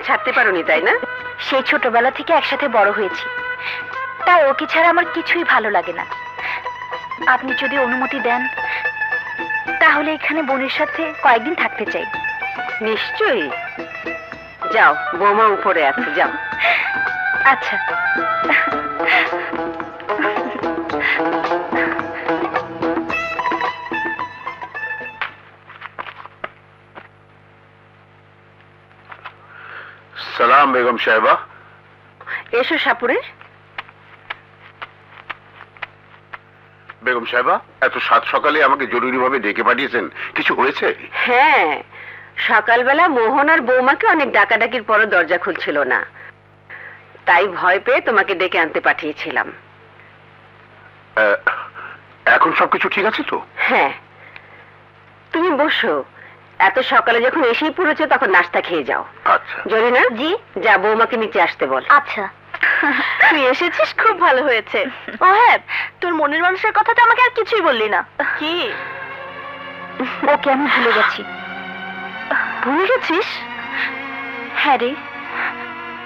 ছাড়তে পারোনি, তাই না? সেই ছোটবেলা থেকে একসাথে বড় হয়েছি, তাই ওকে ছাড়া আমার কিছুই ভালো লাগে না। আপনি যদি অনুমতি দেন তাহলে এখানে বোনের সাথে কয়েকদিন থাকতে চাই। নিশ্চয়ই, যাও, বৌমা উপরে আছে, যাও। আচ্ছা। সালাম বেগম সাহেবা। এসো সাপুরে। বেগম সাহেবা, এত সাত সকালে আমাকে জরুরিভাবে ডেকে পাঠিয়েছেন, কিছু হয়েছে? হ্যাঁ, সকালবেলা মোহন আর বৌমাকে অনেক ডাকাডাকির পরও দরজা খুলছিল না, তাই ভয় পেয়ে তোমাকে ডেকে আনতে পাঠিয়েছিলাম। এখন সবকিছু ঠিক আছে তো? হ্যাঁ, তুমি বসো। এত সকালে যখন এসেই পড়েছো তখন নাস্তা খেয়ে যাও। আচ্ছা। জরিনা, জি, যা বৌমাকে নিচে আসতে বল। আচ্ছা। তুই এসেছিস, খুব ভালো হয়েছে। ও হ্যাঁ, তোর মনের মানুষের কথা তো আমাকে আর কিছুই বললি না। কি? ওকে আমি ভুলে গেছি। ভুলে গেছিস? হ্যাঁ রে,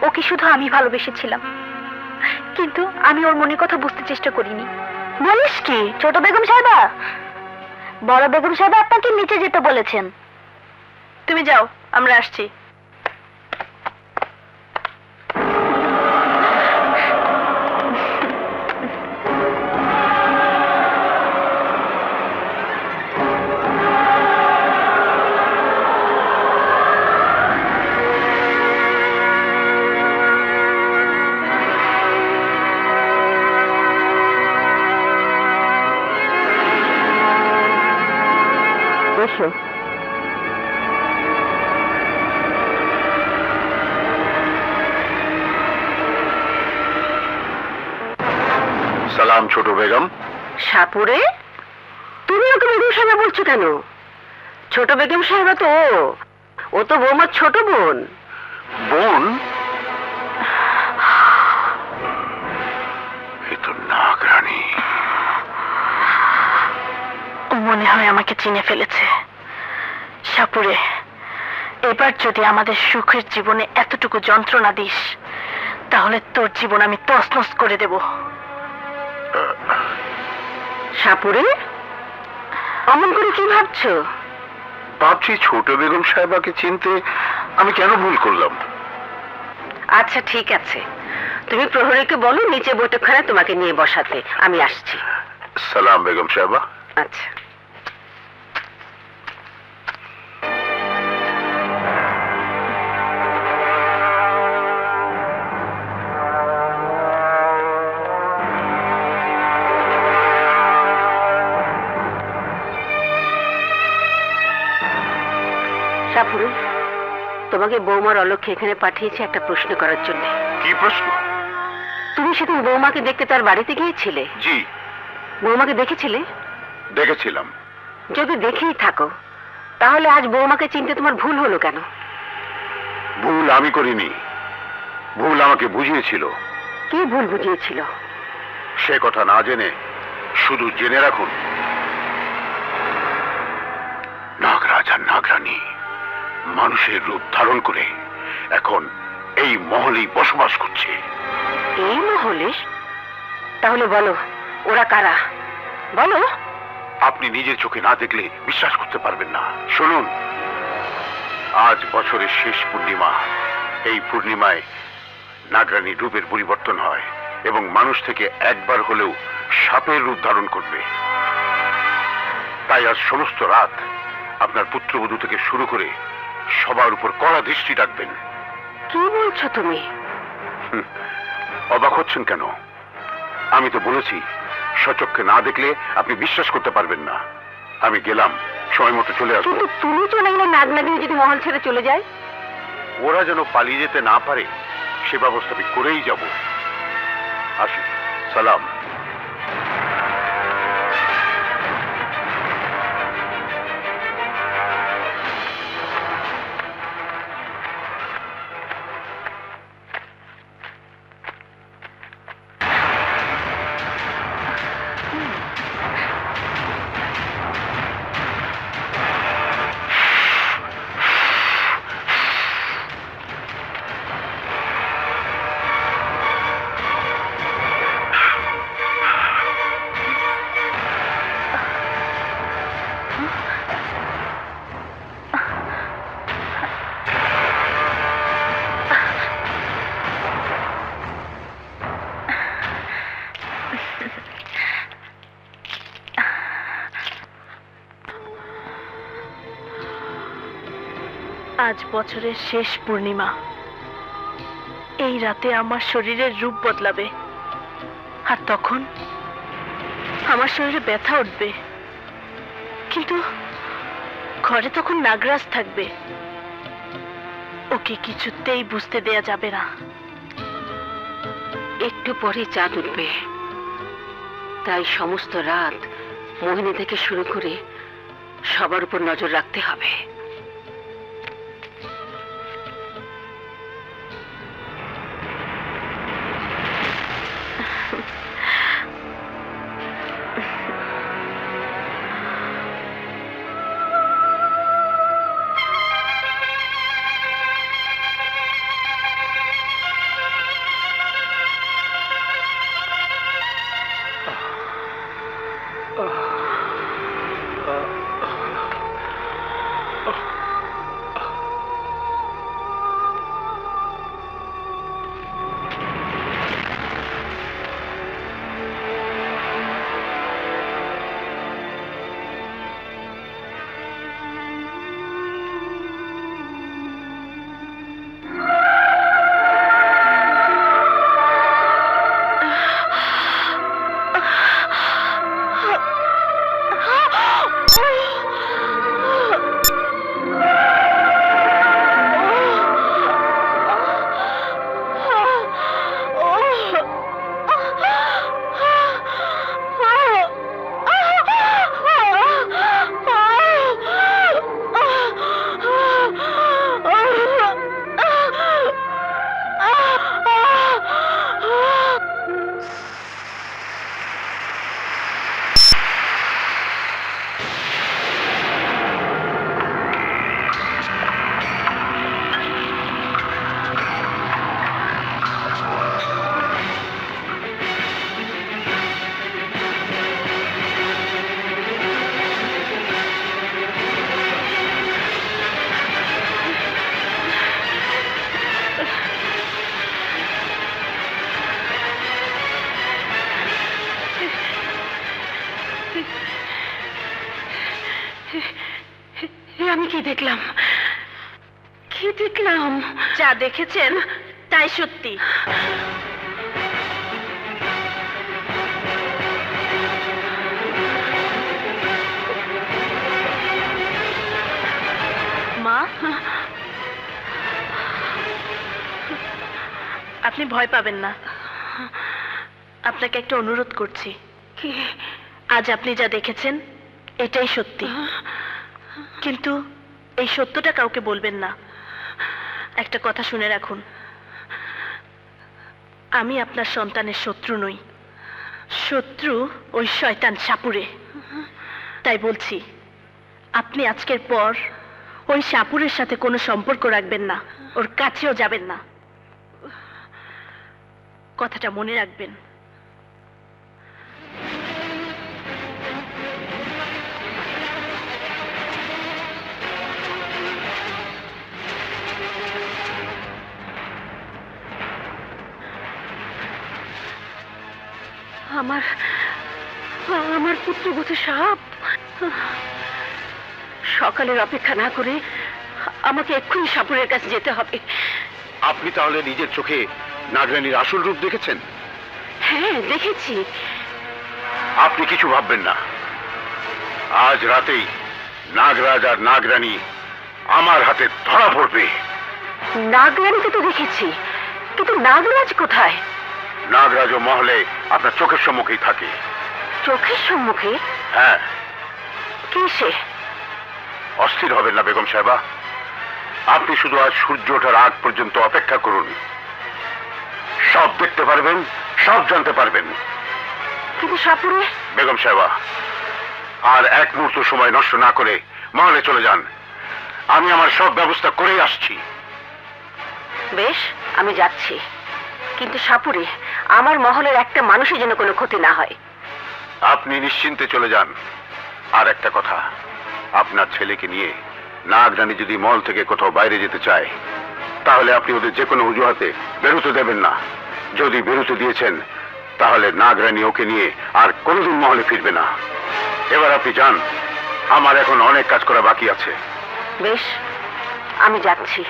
ওকে শুধু আমি ভালোবেসেছিলাম, কিন্তু আমি ওর মনের কথা বুঝতে চেষ্টা করিনি। বলিস কি? ছোট বেগম সাহেবা, বড় বেগম সাহেবা আপনাকে নিচে যেতে বলেছেন। তুমি যাও, আমরা আসছি। বসো। সালাম ছোট বেগম। সাপুরে, তুমি ওকে বেগম সাহেবা বলছো কেন? ছোট বেগম সাহেবা তো ও তো বৌমার ছোট বোন। বোন? এ তো নাগরানী। মনে হয় আমাকে চিনে ফেলেছে। সাপুরে, এবার যদি আমাদের সুখের জীবনে এতটুকু যন্ত্রণা দিস তাহলে তোর জীবন আমি তছনছ করে দেব। সাপুরে, অমন করে কি ভাবছো? ভাবছি ছোট বেগম সাহেবাকে চিনতে আমি কেন ভুল করলাম। আচ্ছা ঠিক আছে, তুমি প্রহরীকে বলো নিচে বৈঠকখানে তোমাকে নিয়ে বসাতে, আমি আসছি। সালাম বেগম সাহেবা। আচ্ছা। সাপুরে, তোমাকে বৌমার অলক্ষ্যে এখানে পাঠিয়েছে একটা প্রশ্ন করার জন্য। কি প্রশ্ন? তুমি সেদিন বৌমাকে দেখতে তার বাড়িতে গিয়েছিলে? জি, বৌমাকে দেখেছিলে? দেখেছিলাম। যদি দেখেই থাকো তাহলে আজ বৌমাকে চিনতে তোমার ভুল হলো কেন? ভুল আমি করিনি, ভুল আমাকে বুঝিয়েছিল। কি ভুল বুঝিয়েছিল? সে কথা না জেনে শুধু জেনে রাখুন, নাগরাজ আর নাগরানী মানুষের রূপ ধারণ করে এখন এই মহলেই বসবাস করছে। এই মহলে? তাহলে বলো ওরা কারা, বলো। আপনি নিজের চোখে না দেখলে বিশ্বাস করতে পারবেন না। শুনুন, আজ বছরের শেষ পূর্ণিমা। এই পূর্ণিমায় নাগরানীর রূপের পরিবর্তন হয় এবং মানুষ থেকে একবার হলেও সাপের রূপ ধারণ করবে। তাই আজ সমস্ত রাত আপনার পুত্রবধূ থেকে শুরু করে সবার উপর কড়া দৃষ্টি রাখবেন। কি বলছো তুমি? অবাক হচ্ছেন কেন? আমি তো বলেছি সচক্ষে না দেখলে আপনি বিশ্বাস করতে পারবেন না। আমি গেলাম, সময় মতো চলে আসবো। কিন্তু তুমি চলে গেলে নাগনাগিনী যদি মহল ছেড়ে চলে যায়? ওরা যেন পালিয়ে যেতে না পারে সে ব্যবস্থা আমি করেই যাব। আসি, সালাম। আজ বছরের শেষ পূর্ণিমা। এই রাতে আমার শরীরের রূপ বদলাবে, আর তখন আমার শরীরে ব্যথা উঠবে, কিন্তু ঘরে তখন নাগরাজ থাকবে। ওকে কিছুতেই বুঝতে দেয়া যাবে না। একটু পরে চাঁদ উঠবে, তাই সমস্ত রাত মোহিনী থেকে শুরু করে সবার উপর নজর রাখতে হবে। আমি কি দেখলাম? কি দেখলাম? যা দেখেছেন তাই সত্যি। মা, আপনি ভয় পাবেন না। আপনাকে একটা অনুরোধ করছি। আজ আপনি যা দেখেছেন এটাই সত্যি, কিন্তু এই সত্যটা কাউকে বলবেন না। একটা কথা শুনে রাখুন, আমি আপনার সন্তানের শত্রু নই, শত্রু ওই শয়তান সাপুরে। তাই বলছি, আপনি আজকের পর ওই সাপুরের সাথে কোনো সম্পর্ক রাখবেন না, ওর কাছেও যাবেন না। কথাটা মনে রাখবেন। আমার আমার পুত্রবধূ সাপ। সকালের অপেক্ষা না করে আমাকে এক্ষুনি সাপুরের কাছে যেতে হবে। আপনি তাহলে নিজের চোখে নাগরানীর আসল রূপ দেখেছেন? হ্যাঁ, দেখেছি। আপনি কিছু ভাববেন না, আজ রাতেই নাগরাজ আর নাগরানী আমার হাতে ধরা পড়বে। নাগরানীকে তো দেখেছি, কিন্তু নাগরাজ কোথায়? নাগরাজ ও মহলে আপনার চোখের সম্মুখেই থাকে। চোখের সম্মুখে? হ্যাঁ। কি সে? অস্থির হবেন না বেগম সাহেবা, আপনি শুধু আজ সূর্য ওঠার আগ পর্যন্ত অপেক্ষা করুন। সব দেখতে পারবেন, সব জানতে পারবেন। কিন্তু সাপুরে? বেগম সাহেবা, আর এক মুহূর্ত সময় নষ্ট না করে মহলে চলে যান। আমি আমার সব ব্যবস্থা করেই আসছি। বেশ, আমি যাচ্ছি, কিন্তু সাপুরে আমার মহলের একটা মানুষের যেন কোনো ক্ষতি না হয়। আপনি নিশ্চিন্তে চলে যান। আর একটা কথা, আপনার ছেলেকে নিয়ে নাগরানী যদি মহল থেকে কোথাও বাইরে যেতে চায়, তাহলে আপনি ওদের যে কোনো অজুহাতে বেরোতে দেবেন না। যদি বেরোতে দিয়েছেন, তাহলে নাগরানী ওকে নিয়ে আর কোনোদিন মহলে ফিরবে না। এবার আপনি যান, আমার এখন অনেক কাজ করা বাকি আছে। বেশ, আমি যাচ্ছি।